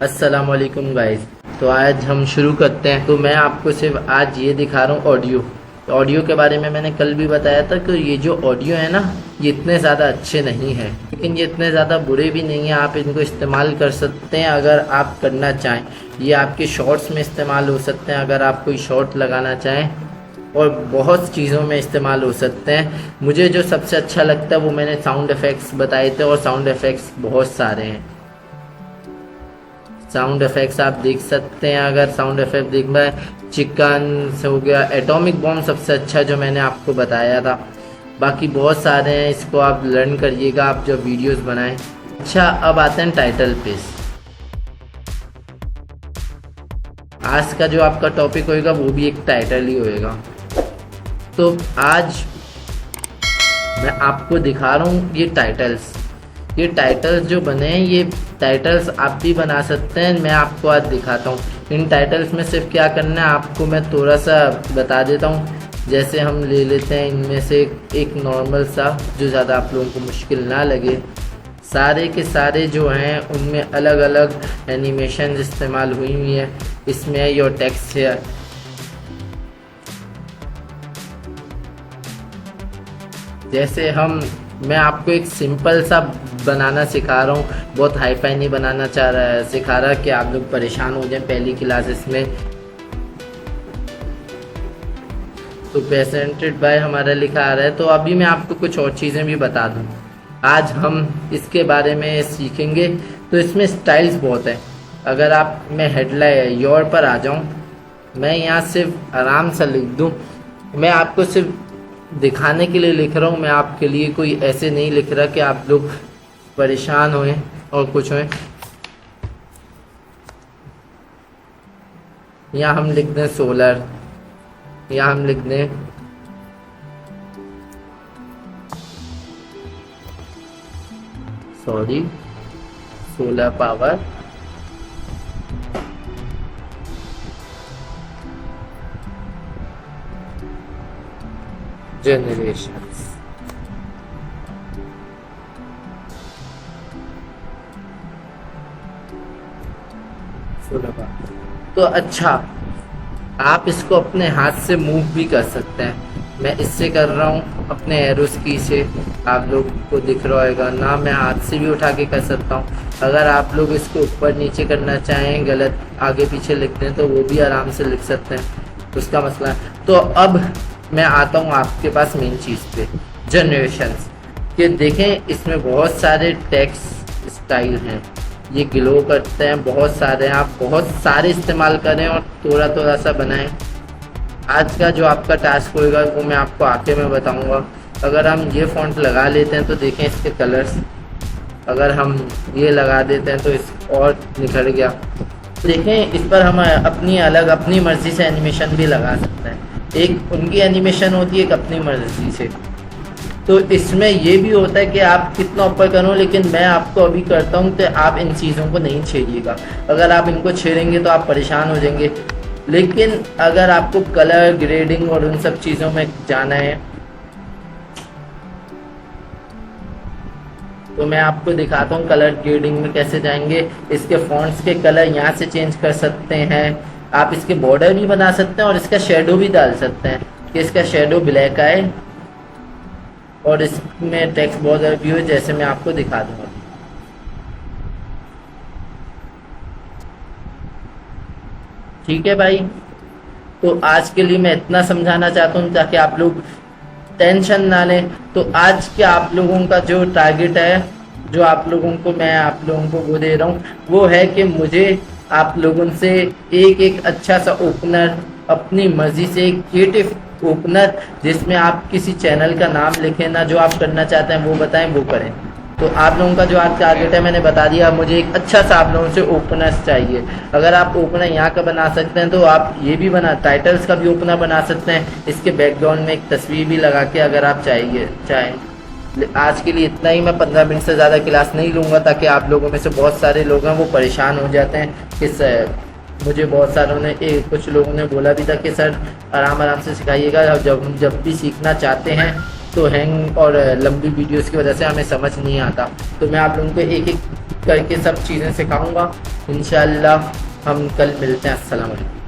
अस्सलाम वालेकुम गाइस। तो आज हम शुरू करते हैं। तो मैं आपको सिर्फ आज ये दिखा रहा हूँ ऑडियो के बारे में। मैंने कल भी बताया था कि ये जो ऑडियो है ना, ये इतने ज़्यादा अच्छे नहीं हैं, लेकिन ये इतने ज़्यादा बुरे भी नहीं हैं। आप इनको इस्तेमाल कर सकते हैं अगर आप करना चाहें। ये आपके शॉर्ट्स में इस्तेमाल हो सकते हैं अगर आप कोई शॉर्ट लगाना चाहें, और बहुत चीज़ों में इस्तेमाल हो सकते हैं। मुझे जो सबसे अच्छा लगता है वो मैंने साउंड इफ़ेक्ट्स बताए थे, और साउंड इफ़ेक्ट्स बहुत सारे हैं। साउंड इफ़ेक्ट्स आप देख सकते हैं। अगर साउंड इफ़ेक्ट देखना है, चिकन से हो गया, एटॉमिक बॉम्ब सबसे अच्छा जो मैंने आपको बताया था। बाकी बहुत सारे हैं, इसको आप लर्न करिएगा आप जब वीडियोस बनाएं। अच्छा, अब आते हैं टाइटल पे। आज का जो आपका टॉपिक होएगा वो भी एक टाइटल ही होएगा। तो आज मैं आपको दिखा रहा हूँ ये टाइटल्स जो बने हैं, ये टाइटल्स आप भी बना सकते हैं। मैं आपको आज दिखाता हूँ। इन टाइटल्स में सिर्फ क्या करना है आपको मैं थोड़ा सा बता देता हूँ। जैसे हम ले लेते हैं इनमें से एक नॉर्मल सा, जो ज़्यादा आप लोगों को मुश्किल ना लगे। सारे के सारे जो हैं उनमें अलग अलग एनिमेशन इस्तेमाल हुई है। इसमें योर टेक्स्ट है, जैसे मैं आपको एक सिंपल सा बनाना सिखा रहा हूँ, बहुत हाई फाई नहीं बनाना सिखा रहा कि आप लोग परेशान हो जाएं पहली क्लासेस में। तो प्रेजेंटेड बाय हमारा लिखा आ रहा है। तो अभी मैं आपको कुछ और चीज़ें भी बता दूँ। आज हम इसके बारे में सीखेंगे। तो इसमें स्टाइल्स बहुत है। अगर मैं हेडलाइन योर पर आ जाऊँ, मैं यहाँ सिर्फ आराम से लिख दूँ। मैं आपको सिर्फ दिखाने के लिए लिख रहा हूँ, मैं आपके लिए कोई ऐसे नहीं लिख रहा कि आप लोग परेशान होएं और कुछ होएं। यहाँ हम लिख दें सोलर, यहाँ हम लिख दें सोलर पावर जनरेशंस। तो अच्छा, आप इसको अपने हाथ से मूव भी कर सकते हैं। मैं इससे कर रहा हूँ अपने एरोस की से, आप लोग को दिख रहा होगा ना। मैं हाथ से भी उठा के कर सकता हूँ। अगर आप लोग इसको ऊपर नीचे करना चाहें, गलत आगे पीछे लिखते हैं, तो वो भी आराम से लिख सकते हैं, उसका मसला है। तो अब मैं आता हूँ आपके पास मेन चीज़ पे, जनरेशंस के। देखें, इसमें बहुत सारे टेक्स्ट स्टाइल हैं, ये ग्लो करते हैं, बहुत सारे हैं। आप बहुत सारे इस्तेमाल करें और थोड़ा थोड़ा सा बनाएं। आज का जो आपका टास्क होगा वो मैं आपको आगे में बताऊंगा। अगर हम ये फ़ॉन्ट लगा लेते हैं तो देखें इसके कलर्स, अगर हम ये लगा देते हैं तो इस और निखर गया। देखें, इस पर हम अपनी मर्ज़ी से एनिमेशन भी लगा सकते हैं। एक उनकी एनिमेशन होती है, एक अपनी मर्ज़ी से। तो इसमें ये भी होता है कि आप कितना ऊपर करो, लेकिन मैं आपको अभी करता हूँ तो आप इन चीज़ों को नहीं छेड़िएगा। अगर आप इनको छेड़ेंगे तो आप परेशान हो जाएंगे। लेकिन अगर आपको कलर ग्रेडिंग और उन सब चीज़ों में जाना है तो मैं आपको दिखाता हूँ कलर ग्रेडिंग में कैसे जाएंगे। इसके फॉन्ट्स के कलर यहाँ से चेंज कर सकते हैं। आप इसके बॉर्डर भी बना सकते हैं और इसका शेडो भी डाल सकते हैं कि इसका शेडो ब्लैक आए, और इसमें टेक्स्ट बॉर्डर भी हो, जैसे मैं आपको दिखा दूंगा। ठीक है भाई। तो आज के लिए मैं इतना समझाना चाहता हूँ ताकि आप लोग टेंशन ना लें। तो आज के आप लोगों का जो टारगेट है, जो आप लोगों को मैं आप लोगों को वो दे रहा हूँ, वो है कि मुझे आप लोगों से एक अच्छा सा ओपनर, अपनी मर्जी से एक क्रिएटिव ओपनर, जिसमें आप किसी चैनल का नाम लिखें ना, जो आप करना चाहते हैं वो बताएं, वो करें। तो आप लोगों का जो आज टारगेट है मैंने बता दिया। मुझे एक अच्छा सा आप लोगों से ओपनर्स चाहिए। अगर आप ओपनर यहाँ का बना सकते हैं तो आप ये भी टाइटल्स का भी ओपनर बना सकते हैं। इसके बैकग्राउंड में एक तस्वीर भी लगा के, अगर आप चाहें। आज के लिए इतना ही। मैं 15 मिनट से ज़्यादा क्लास नहीं लूँगा, ताकि आप लोगों में से बहुत सारे लोग हैं वो परेशान हो जाते हैं कि मुझे बहुत सारों ने कुछ लोगों ने बोला भी था कि सर आराम से सिखाइएगा। जब भी सीखना चाहते हैं तो हैंग और लंबी वीडियोस की वजह से हमें समझ नहीं आता। तो मैं आप लोगों को एक करके सब चीज़ें सिखाऊंगा इंशाअल्लाह। हम कल मिलते हैं। अस्सलाम वालेकुम।